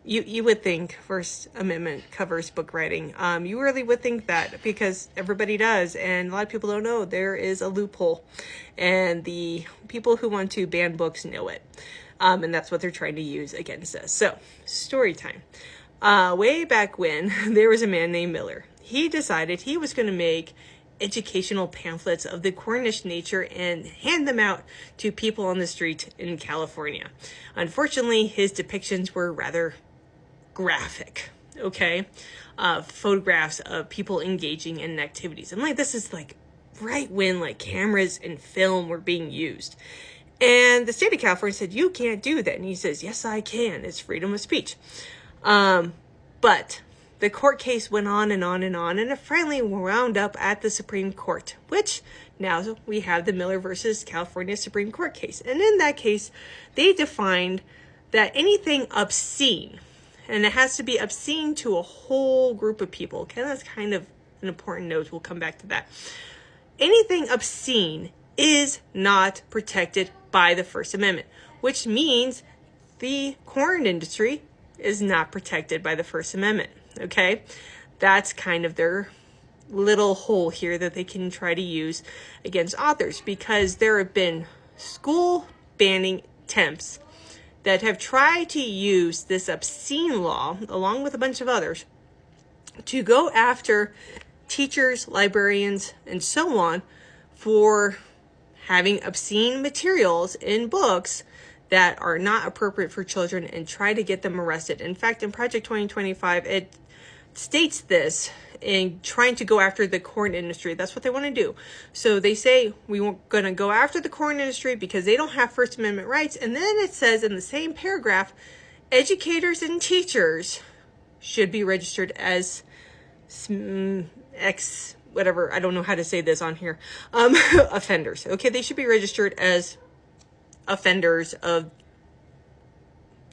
you would think First Amendment covers book writing. You really would think that because everybody does, and a lot of people don't know there is a loophole, and the people who want to ban books know it, and that's what they're trying to use against us. So, story time. Way back when, there was a man named Miller. He decided he was going to make educational pamphlets of the Cornish nature and hand them out to people on the street in California. Unfortunately, his depictions were rather graphic, okay? Photographs of people engaging in activities. And this is right when cameras and film were being used. And the state of California said, you can't do that. And he says, yes, I can. It's freedom of speech. But the court case went on and on and on, and it finally wound up at the Supreme Court, which now we have the Miller versus California Supreme Court case. And in that case, they defined that anything obscene, and it has to be obscene to a whole group of people. Okay, that's kind of an important note. We'll come back to that. Anything obscene is not protected by the First Amendment, which means the corn industry is not protected by the First Amendment. Okay, that's kind of their little hole here that they can try to use against authors, because there have been school banning attempts that have tried to use this obscene law, along with a bunch of others, to go after teachers, librarians, and so on for having obscene materials in books that are not appropriate for children and try to get them arrested. In fact, in Project 2025, it states this in trying to go after the corn industry. That's what they want to do. So they say we're going to go after the corn industry because they don't have First Amendment rights. And then it says in the same paragraph, educators and teachers should be registered as whatever, I don't know how to say this on here, offenders. Okay, they should be registered as offenders of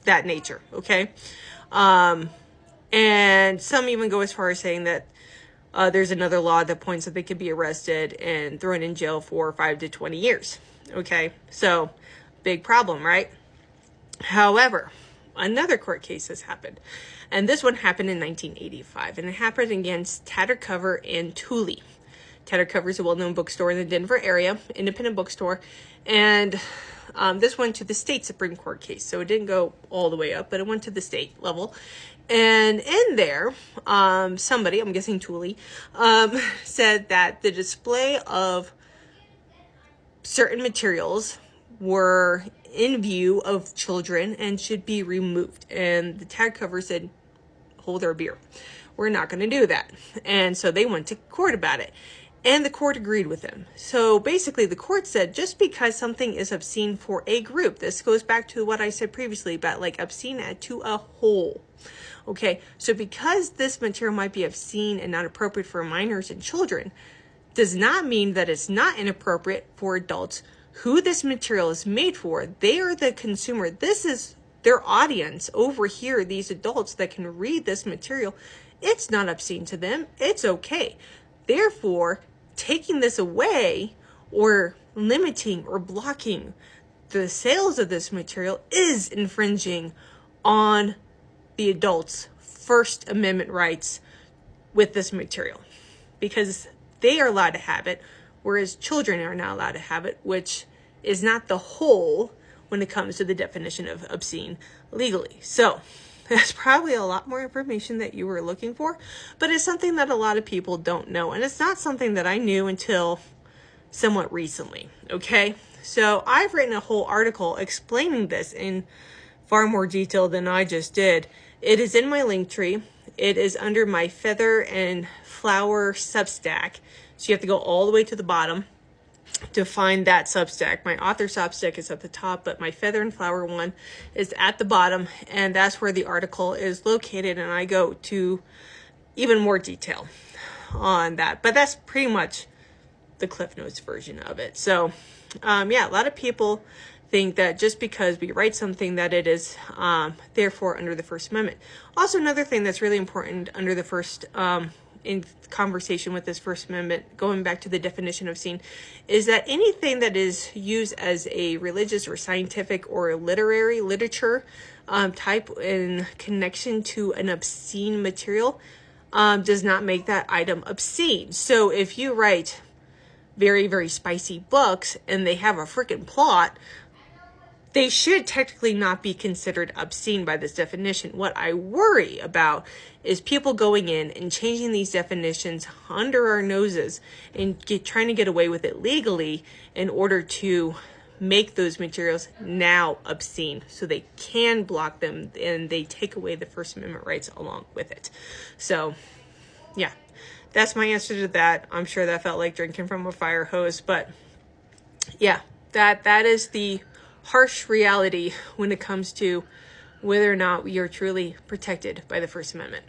that nature. Okay. And some even go as far as saying that there's another law that points that they could be arrested and thrown in jail for 5 to 20 years. Okay, so big problem, right? However, another court case has happened. And this one happened in 1985. And it happened against Tattered Cover in Thule. Tattered Cover is a well-known bookstore in the Denver area, independent bookstore. And this went to the state Supreme Court case. So it didn't go all the way up, but it went to the state level. And in there, somebody, I'm guessing Thule, said that the display of certain materials were in view of children and should be removed. And the tag cover said, hold their beer. We're not going to do that. And so they went to court about it. And the court agreed with them. So basically the court said just because something is obscene for a group, this goes back to what I said previously about obscene to a whole. Okay, so because this material might be obscene and not appropriate for minors and children, does not mean that it's not inappropriate for adults who this material is made for. They are the consumer. This is their audience over here, these adults that can read this material. It's not obscene to them. It's okay. Therefore, taking this away or limiting or blocking the sales of this material is infringing on the adults' First Amendment rights with this material, because they are allowed to have it, whereas children are not allowed to have it, which is not the whole when it comes to the definition of obscene legally. So that's probably a lot more information that you were looking for, but it's something that a lot of people don't know. And it's not something that I knew until somewhat recently. Okay. So I've written a whole article explaining this in far more detail than I just did. It is in my link tree. It is under my Feather and Flower Substack. So you have to go all the way to the bottom to find that Substack. My author Substack is at the top, but my Feather and Flower one is at the bottom, and that's where the article is located, and I go to even more detail on that. But that's pretty much the Cliff Notes version of it. So, yeah, a lot of people think that just because we write something that it is therefore under the First Amendment. Also, another thing that's really important under the First in conversation with this First Amendment, going back to the definition of obscene, is that anything that is used as a religious or scientific or literary literature type in connection to an obscene material does not make that item obscene. So if you write very, very spicy books and they have a freaking plot, they should technically not be considered obscene by this definition. What I worry about is people going in and changing these definitions under our noses and trying to get away with it legally in order to make those materials now obscene so they can block them, and they take away the First Amendment rights along with it. So, yeah, that's my answer to that. I'm sure that felt like drinking from a fire hose, but yeah, that is the harsh reality when it comes to whether or not we are truly protected by the First Amendment.